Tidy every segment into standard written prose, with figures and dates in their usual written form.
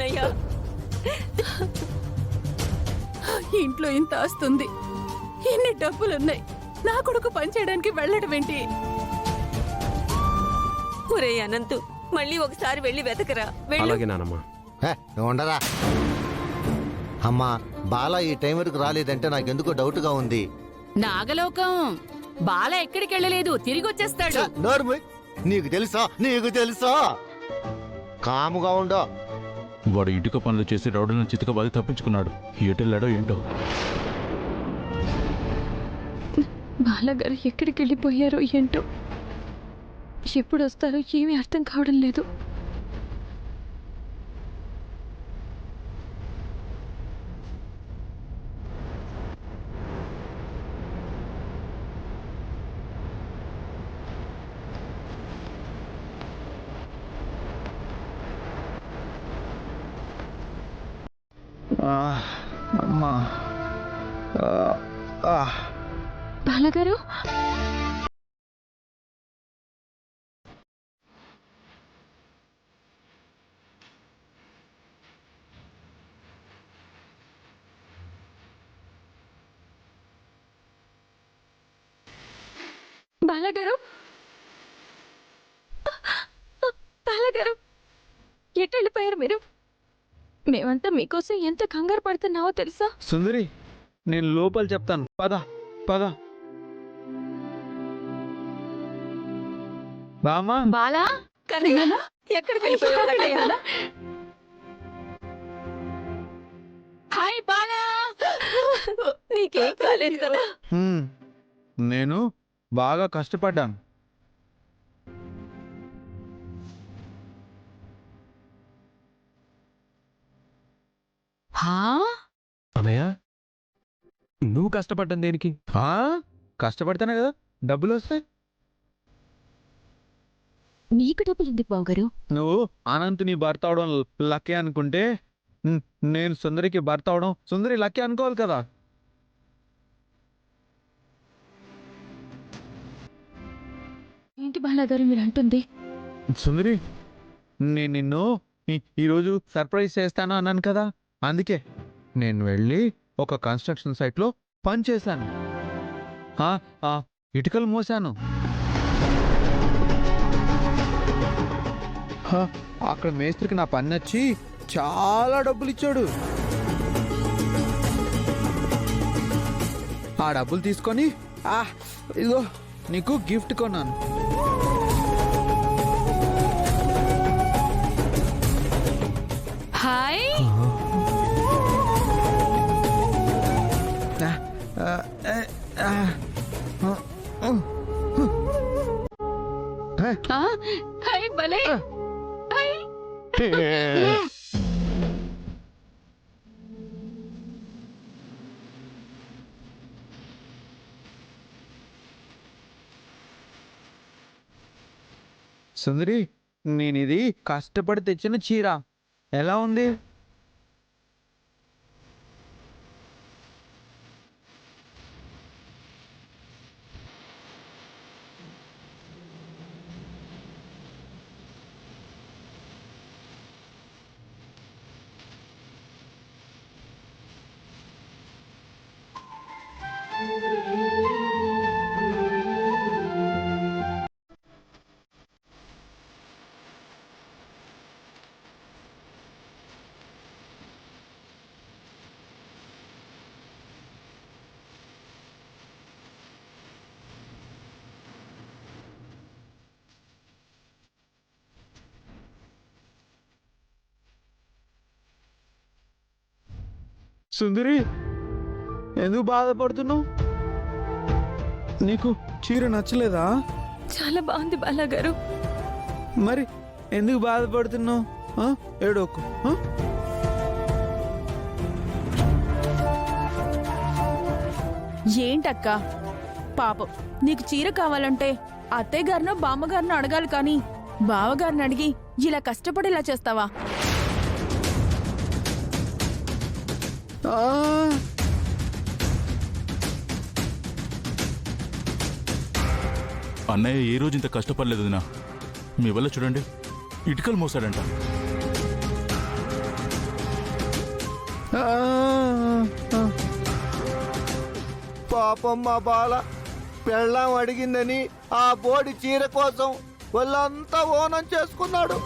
అన్నయ్య. ఇంట్లో ఇంత ఆస్తుంది, ఎన్ని డబ్బులున్నాయి, నా కొడుకు పనిచేయడానికి వెళ్ళడం ఏంటి? ఒరే అనంతు, మళ్ళీ ఒకసారి వెళ్ళి వెతకరా. అలాగే నానమ్మా. నువ్వు ఉండరా అమ్మా. బాలా ఈ టైం వరకు రాలేదంటే నాకెందుకో డౌట్గా ఉంది. నాగలోకం బాల ఎక్కడికి వెళ్ళలేదు, తిరిగి వచ్చేస్తాడు. నోర్ము, నీకు తెలుసా? నీకు తెలుసా? కాముగా ఉండో. వాడు ఇటుక పనులు చేసి రౌడీలను చితకబాది తప్పించుకున్నాడు. ఎటెళ్ళాడో ఏంటో. బాలగారు ఎక్కడికి వెళ్ళిపోయారో ఏంటో, ఎప్పుడు వస్తారో ఏమీ అర్థం కావడం లేదు. అమ్మా. బాలగారు, బాలగారు, బాలగారు, ఎటు వెళ్ళిపోయారు మీరు? మేమంతా మీకోసం ఎంత కంగారు పడుతున్నావో తెలుసా? సుందరి, నేను లోపల చెప్తాను. పద పద. బామా. బాలా, ఎక్కడికి వెళ్ళిపోయావు అన్నయ్య? హాయ్ బాలా. నీకేం కాలేదు కదా? నేను బాగా కష్టపడ్డాను. అన్నయ్య, నువ్వు కష్టపడ్డం దేనికి? కష్టపడితేనే కదా డబ్బులు వస్తాయి. నీకు డబ్బులు ఎందుకు బావగారు? నువ్వు అనంతుని భర్త అవడం లక్కీ అనుకుంటే నేను సుందరికి భర్త అవడం సుందరి లక్కీ అనుకోవాలి కదా. ఏంటి బాలగారు మీరు అంటుంది? సుందరి, నేను నిన్ను ఈరోజు సర్ప్రైజ్ చేస్తాను అన్నాను కదా, అందుకే నేను వెళ్ళి ఒక కన్స్ట్రక్షన్ సైట్లో పని చేశాను. ఇటుకలు మోసాను. అక్కడ మేస్త్రికి నా పని నచ్చి చాలా డబ్బులు ఇచ్చాడు. ఆ డబ్బులు తీసుకొని ఇదిగో నీకు గిఫ్ట్ కొన్నాను. హాయ్. హాయ్ భలే. హాయ్. సుందరి, నేను ఇది కష్టపడి తెచ్చిన చీర ఎలా ఉంది? సుందరి, ఎందుకు బాధపడుతున్నావు? నీకు చీర నచ్చలేదా? చాలా బాగుంది బాలగారు. మరి ఎందుకు బాధపడుతున్నావు? ఏడోకు. ఏంటక్క పాపం, నీకు చీర కావాలంటే అత్తయ్య గారినో బామ్మగారినో అడగాలి, కానీ బావగారిని అడిగి ఇలా కష్టపడేలా చేస్తావా? అన్నయ్య ఏ రోజు ఇంత కష్టపడలేదు వదినా. మీ వల్ల చూడండి, ఇటుకలు మోసాడంట. పాపం మా బాల పెళ్ళాం అడిగిందని ఆ బోడి చీర కోసం వాళ్ళంతా ఓనం చేసుకున్నాడు.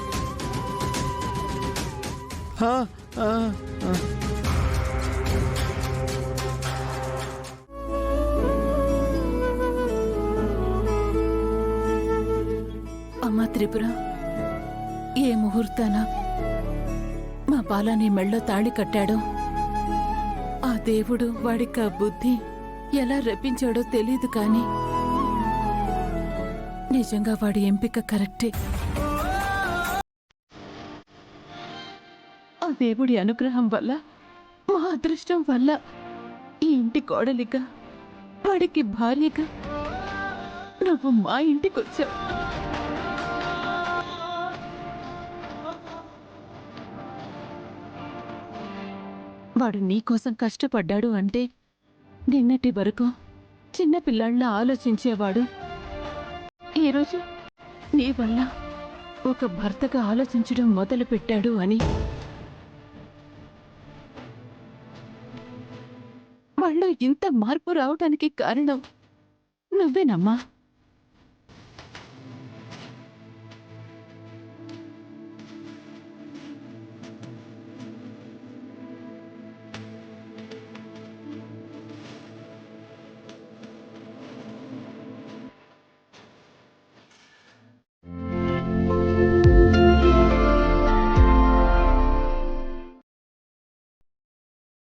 అమ్మా త్రిపుర, ఏ ముహూర్తాన మా బాలాని మెళ్ళో తాళి కట్టాడో ఆ దేవుడు వాడికి ఆ బుద్ధి ఎలా రప్పించాడో తెలీదు కానీ నిజంగా వాడి ఎంపిక కరెక్టే. ఆ దేవుడి అనుగ్రహం వల్ల, మా అదృష్టం వల్ల ఈ ఇంటి కోడలిగా, వాడికి భార్యగా నువ్వు మా ఇంటికి వచ్చావు. వాడు నీకోసం కష్టపడ్డాడు అంటే నిన్నటి వరకు చిన్న పిల్లాళ్ళ ఆలోచించేవాడు ఈరోజు నీ వల్ల ఒక భర్తగా ఆలోచించడం మొదలుపెట్టాడు అని. వాళ్ళు ఇంత మార్పు రావడానికి కారణం నువ్వేనమ్మా.